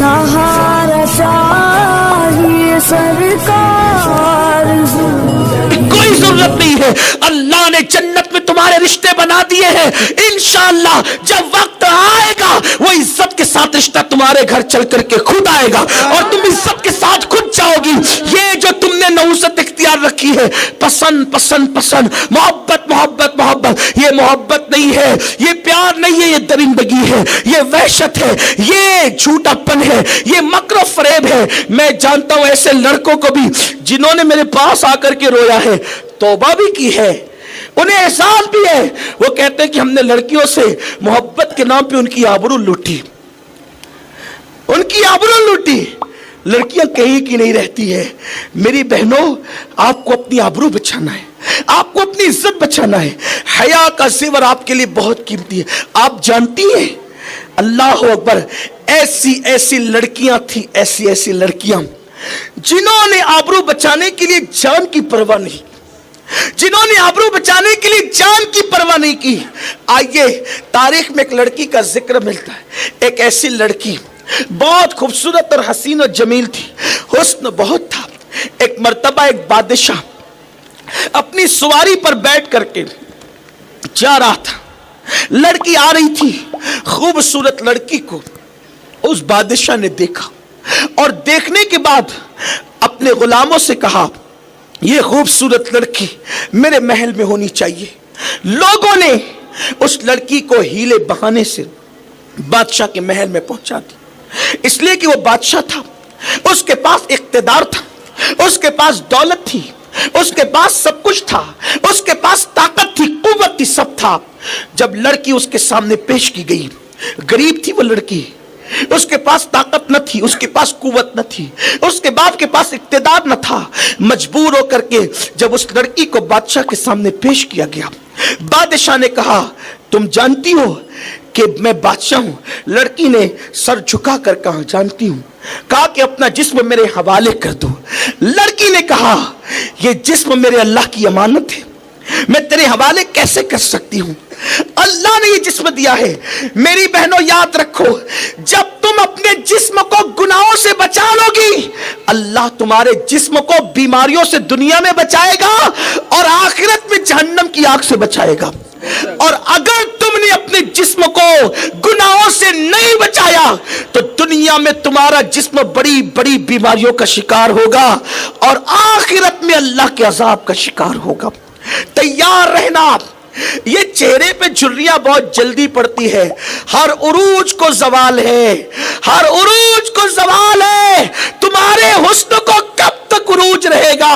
सहारा चाहिए सरकार, कोई जरूरत नहीं है। अल्लाह ने जन्नत में तुम्हारे रिश्ते बना दिए हैं। इंशाअल्लाह जब वक्त आएगा वो इज्जत के साथ रिश्ता तुम्हारे घर चल करके खुद आएगा और तुम इज्जत के साथ खुद जाओगी। ये जो तुमने नौसत इख्तियार रखी है, पसंद पसंद पसंद, मोहब्बत मोहब्बत मोहब्बत, ये मोहब्बत नहीं है, ये प्यार नहीं है, ये दरिंदगी है, ये वहशत है, ये झूठापन है, ये मकर फरेब है। मैं जानता हूं ऐसे लड़कों को भी जिन्होंने मेरे पास आकर के रोया है, तौबा भी की है, उन्हें एहसास भी है। वो कहते हैं कि हमने लड़कियों से मोहब्बत के नाम पे उनकी आबरू लूटी, उनकी आबरू लूटी। लड़कियां कहीं की नहीं रहती है। मेरी बहनों, आपको अपनी आबरू बचाना है, आपको अपनी इज्जत बचाना है। हया का ज़ेवर आपके लिए बहुत कीमती है। आप जानती हैं, अल्लाह अकबर, ऐसी ऐसी लड़कियां थी, ऐसी ऐसी लड़कियां जिन्होंने आबरू बचाने के लिए जान की परवाह नहीं, जिन्होंने आबरू बचाने के लिए जान की परवाह नहीं की। आइए, तारीख में एक लड़की का जिक्र मिलता है। एक ऐसी लड़की बहुत खूबसूरत और हसीन और जमील थी, हुस्न बहुत था। एक मर्तबा एक बादशाह अपनी सवारी पर बैठ करके जा रहा था। लड़की आ रही थी। खूबसूरत लड़की को उस बादशाह ने देखा और देखने के बाद अपने गुलामों से कहा, ये खूबसूरत लड़की मेरे महल में होनी चाहिए। लोगों ने उस लड़की को हीले बहाने से बादशाह के महल में पहुंचा दी, इसलिए कि वो बादशाह था, उसके पास इख्तिदार था, उसके पास दौलत थी, उसके पास सब कुछ था, उसके पास ताकत थी, कुव्वत थी, सब था। जब लड़की उसके सामने पेश की गई, गरीब थी वो लड़की, उसके पास ताकत न थी, उसके पास कुव्वत न थी, उसके बाप के पास इख्तिदार न था। मजबूर होकर के जब उस लड़की को बादशाह के सामने पेश किया गया, बादशाह ने कहा, तुम जानती हो कि मैं बादशाह हूं? लड़की ने सर झुका कर कहा, जानती हूं। कहा कि अपना जिस्म मेरे हवाले कर दो। लड़की ने कहा, यह जिस्म मेरे अल्लाह की अमानत है, मैं तेरे हवाले कैसे कर सकती हूं? अल्लाह ने ये जिस्म दिया है। मेरी बहनों, याद रखो, जब तुम अपने जिस्म को गुनाहों से बचा लोगी, अल्लाह तुम्हारे जिस्म को बीमारियों से दुनिया में बचाएगा और आखिरत में जहन्नम की आग से बचाएगा। और अगर तुमने अपने जिस्म को गुनाहों से नहीं बचाया तो दुनिया में तुम्हारा जिस्म बड़ी बड़ी बीमारियों का शिकार होगा और आखिरत में अल्लाह के अजाब का शिकार होगा। तैयार रहना। ये चेहरे पे झुर्रियां बहुत जल्दी पड़ती है। हर उरूज को जवाल है, हर उरूज को जवाल है। तुम्हारे हुस्न को कब तक उरूज रहेगा?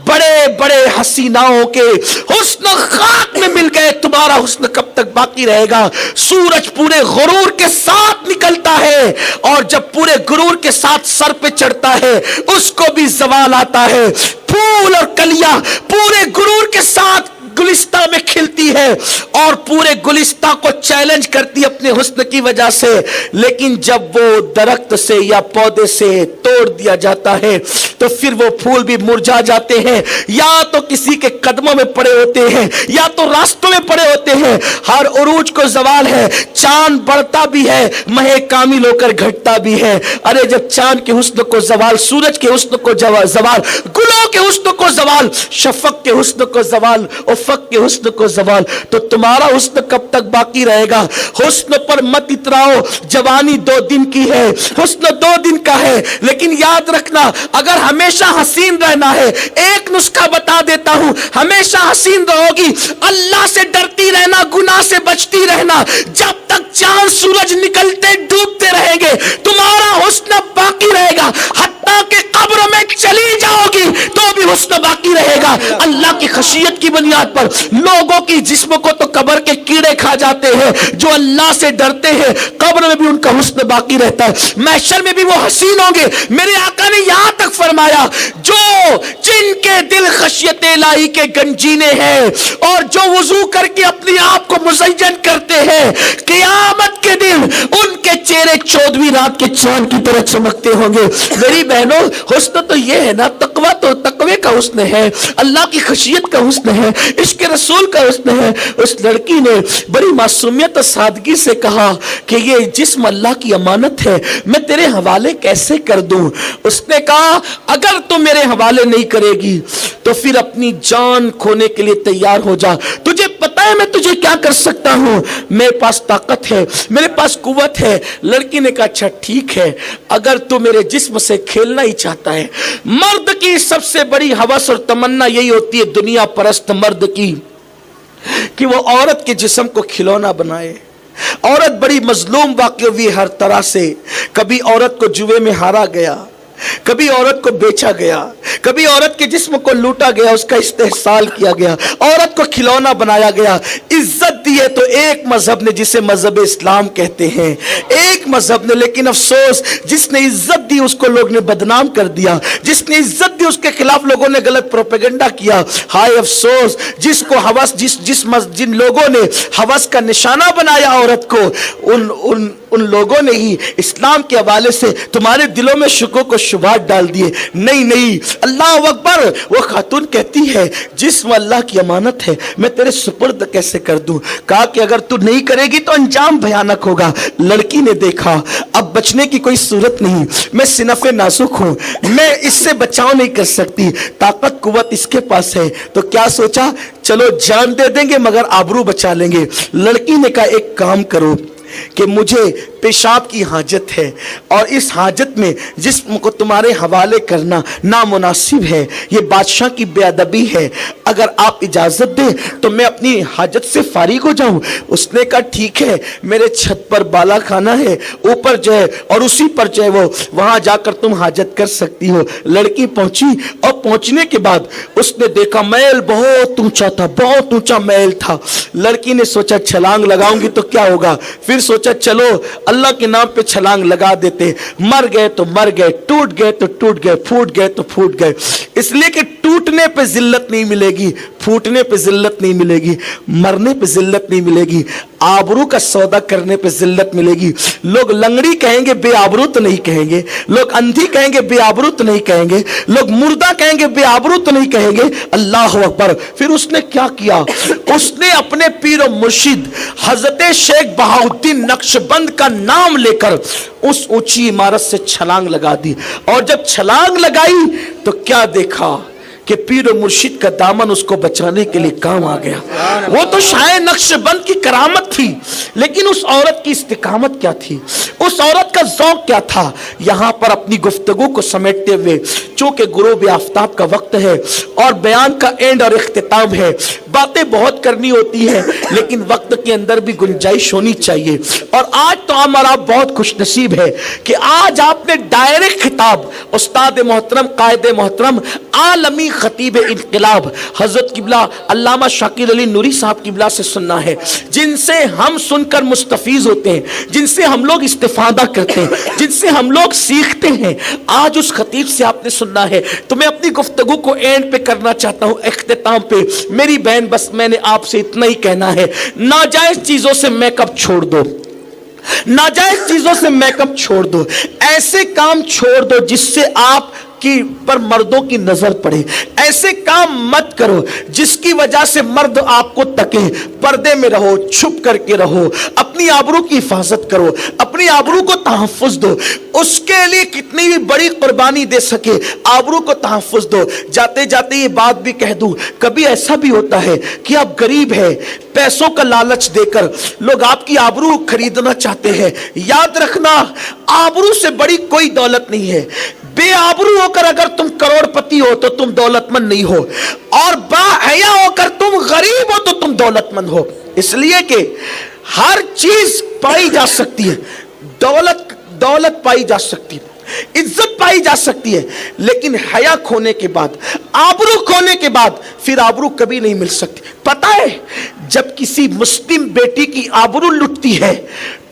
बड़े बड़े हसीनाओं के हुस्न खाक में मिल गए, तुम्हारा हुस्न कब तक बाकी रहेगा? सूरज पूरे गुरूर के साथ निकलता है और जब पूरे गुरूर के साथ सर पे चढ़ता है उसको भी जवाल आता है। फूल और कलियां पूरे गुरूर के साथ गुलिस्ता में खिलती है और पूरे गुलिस्ता को चैलेंज करती है अपने हुस्न की वजह से, लेकिन जब वो दरख्त से या पौधे से तोड़ दिया जाता है तो फिर वो फूल भी मुरझा जाते हैं, या तो किसी के कदमों में पड़े होते हैं या तो रास्तों में पड़े होते हैं। हर उरूज को जवाल है। चांद बढ़ता भी है, महे कामिल होकर घटता भी है। अरे जब चांद के हुस्न को जवाल, सूरज के हुस्न को जवाल, गुलों के हुस्न को जवाल, शफक के हुस्न को जवाल, उफक के हुस्न को जवाल, तो तुम्हारा हुस्न कब तक बाकी रहेगा? हुस्न पर मत इतराओ। जवानी 2 दिन की है, हुस्न 2 दिन का है, लेकिन याद रखना, अगर हमेशा हसीन रहना है, एक नुस्खा बता देता हूं, हमेशा हसीन रहोगी, अल्लाह से डरती रहना, गुनाह से बचती रहना। जब तक चांद सूरज निकलते डूबते रहेंगे तुम्हारा हुस्न बाकी रहेगा। हत्ता के कब्र में चली जाओगी तो भी हुस्न बाकी रहेगा। अल्लाह की खशियत की बुनियाद पर लोगों की जिस्म को तो कब्र के कीड़े खा जाते हैं, जो अल्लाह से डरते हैं कब्र में भी उनका हुस्न बाकी रहता है, महशर में भी वो हसीन होंगे। मेरे आका ने यहां तक फरमाया, जो जिनके दिल खशियत इलाही के गंजीने हैं और जो वुजू करके अपने आप को मुज़य्यन करते हैं, क़यामत के दिन उनके चेहरे 14वीं रात के चांद की तरह चमकते होंगे। मेरी बहनों, हुस्न तो ये है ना, तकवा तो तकवे का हुस्न है, अल्लाह की खशियत का हुस्न है, इश्क रसूल का हुस्न है। उस लड़की ने बड़ी मासूमियत और सादगी से कहा कि ये जिस्म अल्लाह की अमानत है, मैं तेरे हवाले कैसे कर दूं। उसने कहा अगर तू मेरे हवाले नहीं करेगी तो फिर अपनी जान खोने के लिए तैयार हो जा। तुझे पता है मैं तुझे क्या कर सकता हूं, मेरे पास ताकत है, मेरे पास कुव्वत है। लड़की ने कहा अच्छा ठीक है, अगर तू मेरे जिस्म से खेलना ही चाहता है। मर्द की सबसे बड़ी हवस और तमन्ना यही होती है, दुनिया परस्त मर्द की, कि वो औरत के जिस्म को खिलौना बनाए। औरत बड़ी मजलूम वाक़ई हुई हर तरह से। कभी औरत को जुए में हारा गया, कभी औरत को बेचा गया, कभी औरत के जिस्म को लूटा गया, उसका इस्तेहसाल किया गया, औरत को खिलौना बनाया गया। इज्जत दी है तो एक मजहब ने, जिसे मजहब इस्लाम कहते हैं, एक मजहब ने, लेकिन अफसोस जिसने इज्जत दी उसको लोग ने बदनाम कर दिया, जिसने इज्जत दी उसके खिलाफ लोगों ने गलत प्रोपेगेंडा किया। हाय अफसोस जिसको हवस जिन लोगों ने हवस का निशाना बनाया औरत को, उन लोगों ने ही इस्लाम के हवाले से तुम्हारे दिलों में शुकों को शुबहात डाल दिए। नहीं, अल्लाह अकबर। वो खातून कहती है जिस्म अल्लाह की अमानत है, मैं तेरे सुपुर्द कैसे कर दूं। कहा कि अगर तू नहीं करेगी तो अंजाम भयानक होगा। लड़की ने देखा अब बचने की कोई सूरत नहीं, मैं सिनफे नाजुक हूं, मैं इससे बचाव नहीं कर सकती, ताकत कुव्वत इसके पास है। तो क्या सोचा, चलो जान दे देंगे मगर आबरू बचा लेंगे। लड़की ने कहा एक काम करो कि मुझे पेशाब की हाजत है और इस हाजत में जिस्म को तुम्हारे हवाले करना नामुनासिब है, ये बादशाह की बेअदबी है। अगर आप इजाजत दें तो मैं अपनी हाजत से फारिग हो जाऊं। उसने कहा ठीक है, मेरे छत पर बाला खाना है, ऊपर जो है और उसी पर जो है वो वहां जाकर तुम हाजत कर सकती हो। लड़की पहुंची और पहुंचने के बाद उसने देखा महल बहुत ऊंचा था, बहुत ऊंचा महल था। लड़की ने सोचा छलांग लगाऊंगी तो क्या होगा, फिर सोचा चलो अल्लाह के नाम पे छलांग लगा देते। मर गए तो मर गए, टूट गए तो टूट गए, फूट गए तो फूट गए। इसलिए कि टूटने पे जिल्लत नहीं मिलेगी, फूटने पे जिल्लत नहीं मिलेगी, मरने पे जिल्लत नहीं मिलेगी, आबरू का सौदा करने पे जिल्लत मिलेगी। लोग लंगड़ी कहेंगे बेआबरू तो नहीं कहेंगे, लोग अंधी कहेंगे बेआबरू तो नहीं कहेंगे, लोग मुर्दा कहेंगे बेआबरू तो नहीं कहेंगे। अल्लाह अकबर। फिर उसने क्या किया, उसने अपने पीर और मुर्शिद हजरत शेख बहाउद्दीन नक्शबंद का नाम लेकर उस ऊंची इमारत से छलांग लगा दी। और जब छलांग लगाई तो क्या देखा कि पीर और मुर्शिद का दामन उसको बचाने के लिए काम आ गया। वो तो शायद नक्शबंद की करामत थी, लेकिन उस औरत की इस्तिकामत क्या थी, उस औरत का ज़ौक़ क्या था। यहां पर अपनी गुफ्तगू को समेटते हुए, चूंकि गुरूब आफ्ताब का वक्त है और बयान का एंड और इख्तिताम है, बातें बहुत करनी होती है लेकिन वक्त के अंदर भी गुंजाइश होनी चाहिए। और आज तो हमारा बहुत खुशनसीब है कि आज आपने डायरेक्ट खिताब उस्ताद मोहतरम कायदे मोहतरम आलमी खतीब इनकलाब हजरत किबला अल्लामा शाकिर अली नूरी साहब किबला से सुनना है, जिनसे हम सुनकर मुस्तफीज होते हैं, जिनसे हम लोग इस्तिफादा करते हैं, जिनसे हम लोग सीखते हैं। आज उस खतीब से आपने सुनना है। तो मैं अपनी गुफ्तगू को एंड पे करना चाहता हूं, इख्तिताम पे। मेरी बहन बस मैंने आपसे इतना ही कहना है, नाजायज चीजों से मेकअप छोड़ दो, नाजायज चीजों से मेकअप छोड़ दो, ऐसे काम छोड़ दो जिससे आप की पर मर्दों की नजर पड़े। ऐसे काम मत करो जिसकी वजह से मर्द आपको तके। पर्दे में रहो, छुप करके रहो, अपनी आबरू की हिफाजत करो, अपनी आबरू को तहफ्फुज दो। उसके लिए कितनी भी बड़ी कुर्बानी दे सके, आबरू को तहफ्फुज दो। जाते जाते ये बात भी कह दूं, कभी ऐसा भी होता है कि आप गरीब है, पैसों का लालच देकर लोग आपकी आबरू खरीदना चाहते हैं। याद रखना, आबरू से बड़ी कोई दौलत नहीं है। बेआबरू होकर अगर तुम करोड़पति हो तो तुम दौलतमंद नहीं हो, और बाहया होकर तुम गरीब हो तो तुम दौलतमंद हो। इसलिए कि हर चीज पाई जा सकती है, दौलत पाई जा सकती है, इज्जत पाई जा सकती है, लेकिन हया खोने के बाद, आबरू खोने के बाद फिर आबरू कभी नहीं मिल सकती। पता है, जब किसी मुस्लिम बेटी की आबरू लुटती है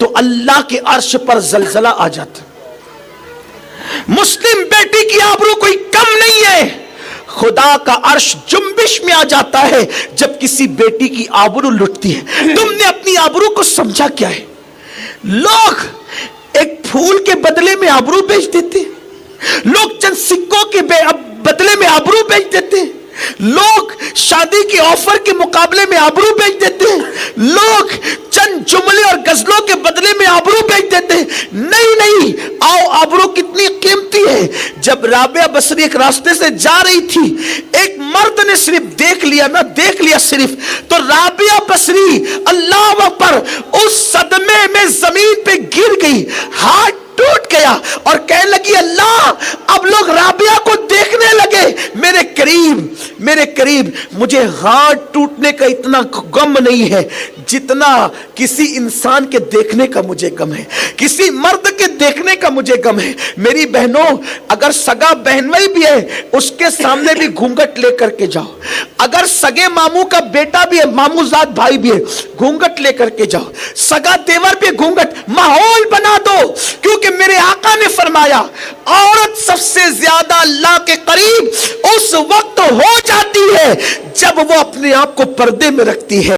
तो अल्लाह के अर्श पर जलजला आ जाता। मुस्लिम बेटी की आबरू कोई कम नहीं है, खुदा का अर्श जुम्बिश में आ जाता है जब किसी बेटी की आबरू लुटती है। तुमने अपनी आबरू को समझा क्या है? लोग एक फूल के बदले में आबरू बेच देते, लोग चंद सिक्कों के बदले में आबरू बेच देते, लोग शादी के ऑफर के मुकाबले में आबरू बेच देते हैं, लोग चंद जुमले और गजलों के बदले में आबरू बेच देते हैं। नहीं नहीं, आओ, आबरू कितनी कीमती है। जब राबिया बसरी एक रास्ते से जा रही थी, एक मर्द ने सिर्फ देख लिया सिर्फ, तो राबिया बसरी अल्लाह अकबर उस सदमे में जमीन पे गिर गई, हाथ टूट गया और कहने लगी, अल्लाह, अब लोग राबिया को देखने लगे। मेरे करीब मुझे हाथ टूटने का इतना गम नहीं है जितना किसी इंसान के देखने का मुझे गम है, किसी मर्द के देखने का मुझे गम है। मेरी बहनों, अगर सगा बहनोई भी है, उसके सामने भी घूंघट लेकर के जाओ। अगर सगे मामू का बेटा भी है, मामूजाद भाई भी है, घूंघट लेकर के जाओ। सगा देवर भी घूंघट, माहौल बना दो, क्योंकि मेरे आका ने फरमाया, औरत सबसे ज्यादा अल्लाह के करीब उस वक्त हो जाती है जब वो अपने आप को पर्दे में रखती है।